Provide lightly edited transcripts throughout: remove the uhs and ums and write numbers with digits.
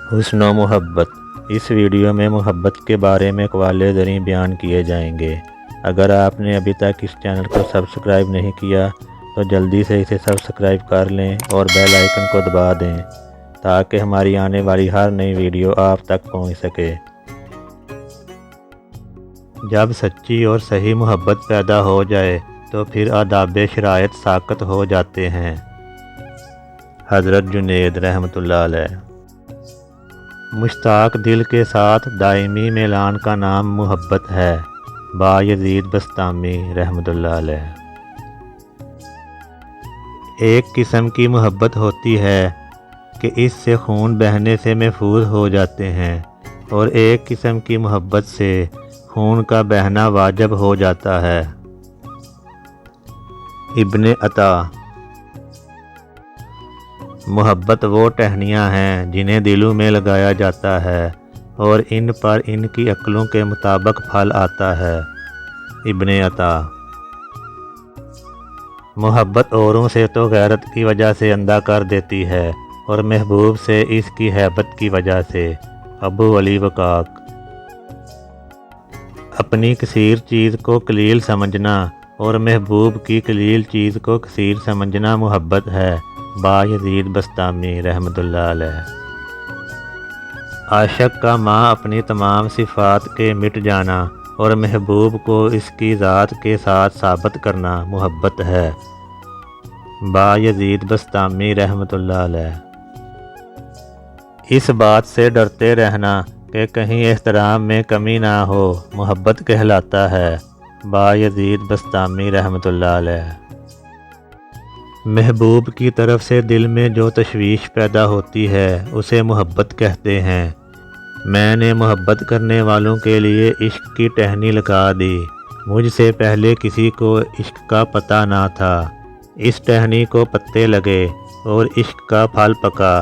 حسن و محبت۔ اس ویڈیو میں محبت کے بارے میں اقوال زریں بیان کیے جائیں گے۔ اگر آپ نے ابھی تک اس چینل کو سبسکرائب نہیں کیا تو جلدی سے اسے سبسکرائب کر لیں اور بیل آئیکن کو دبا دیں تاکہ ہماری آنے والی ہر نئی ویڈیو آپ تک پہنچ سکے۔ جب سچی اور صحیح محبت پیدا ہو جائے تو پھر آداب شرائط ساقط ہو جاتے ہیں۔ حضرت جنید رحمۃ اللہ علیہ۔ مشتاق دل کے ساتھ دائمی میلان کا نام محبت ہے۔ بایزید بسطامی رحمۃ اللہ علیہ۔ ایک قسم کی محبت ہوتی ہے کہ اس سے خون بہنے سے محفوظ ہو جاتے ہیں، اور ایک قسم کی محبت سے خون کا بہنا واجب ہو جاتا ہے۔ ابن عطا۔ محبت وہ ٹہنیاں ہیں جنہیں دلوں میں لگایا جاتا ہے اور ان پر ان کی عقلوں کے مطابق پھل آتا ہے۔ ابن عطا۔ محبت اوروں سے تو غیرت کی وجہ سے اندھا کر دیتی ہے اور محبوب سے اس کی ہیبت کی وجہ سے۔ ابو علی وقاق۔ اپنی کثیر چیز کو قلیل سمجھنا اور محبوب کی قلیل چیز کو کثیر سمجھنا محبت ہے۔ بایزید بسطامی رحمۃ اللہ علیہ۔ عاشق کا ماں اپنی تمام صفات کے مٹ جانا اور محبوب کو اس کی ذات کے ساتھ ثابت کرنا محبت ہے۔ بایزید بسطامی رحمۃ اللہ علیہ۔ اس بات سے ڈرتے رہنا کہ کہیں احترام میں کمی نہ ہو محبت کہلاتا ہے۔ بایزید بسطامی رحمۃ اللہ علیہ۔ محبوب کی طرف سے دل میں جو تشویش پیدا ہوتی ہے اسے محبت کہتے ہیں۔ میں نے محبت کرنے والوں کے لیے عشق کی ٹہنی لگا دی، مجھ سے پہلے کسی کو عشق کا پتہ نہ تھا، اس ٹہنی کو پتے لگے اور عشق کا پھل پکا،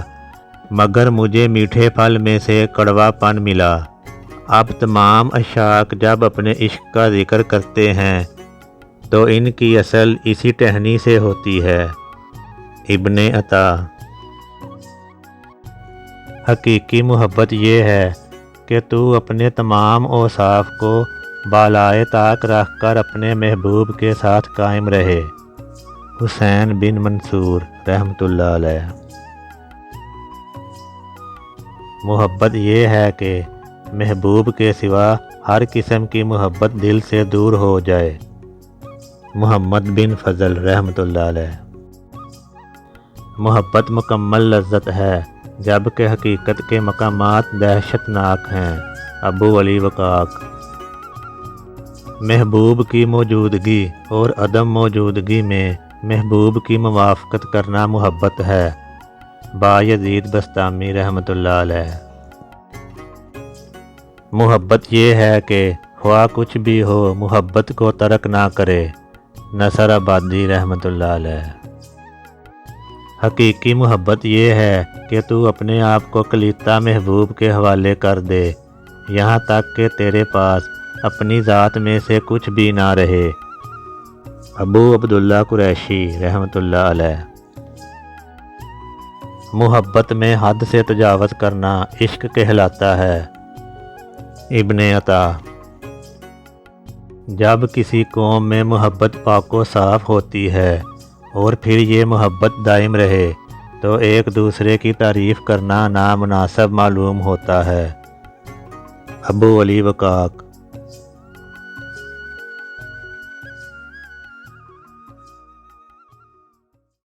مگر مجھے میٹھے پھل میں سے کڑوا پن ملا۔ اب تمام عشاق جب اپنے عشق کا ذکر کرتے ہیں تو ان کی اصل اسی ٹہنی سے ہوتی ہے۔ ابن عطا۔ حقیقی محبت یہ ہے کہ تو اپنے تمام اوصاف کو بالائے طاق رکھ کر اپنے محبوب کے ساتھ قائم رہے۔ حسین بن منصور رحمۃ اللہ علیہ۔ محبت یہ ہے کہ محبوب کے سوا ہر قسم کی محبت دل سے دور ہو جائے۔ محمد بن فضل رحمۃ اللہ علیہ۔ محبت مکمل لذت ہے جبکہ حقیقت کے مقامات دہشت ناک ہیں۔ ابو علی وقاق۔ محبوب کی موجودگی اور عدم موجودگی میں محبوب کی موافقت کرنا محبت ہے۔ بایزید بسطامی رحمۃ اللہ علیہ۔ محبت یہ ہے کہ خواہ کچھ بھی ہو محبت کو ترک نہ کرے۔ نصر آبادی رحمۃ اللہ علیہ۔ حقیقی محبت یہ ہے کہ تو اپنے آپ کو کلیتہ محبوب کے حوالے کر دے یہاں تک کہ تیرے پاس اپنی ذات میں سے کچھ بھی نہ رہے۔ ابو عبداللہ قریشی رحمۃ اللہ علیہ۔ محبت میں حد سے تجاوز کرنا عشق کہلاتا ہے۔ ابن عطا۔ جب کسی قوم میں محبت پاک و صاف ہوتی ہے اور پھر یہ محبت دائم رہے تو ایک دوسرے کی تعریف کرنا نامناسب معلوم ہوتا ہے۔ ابو علی وقاق۔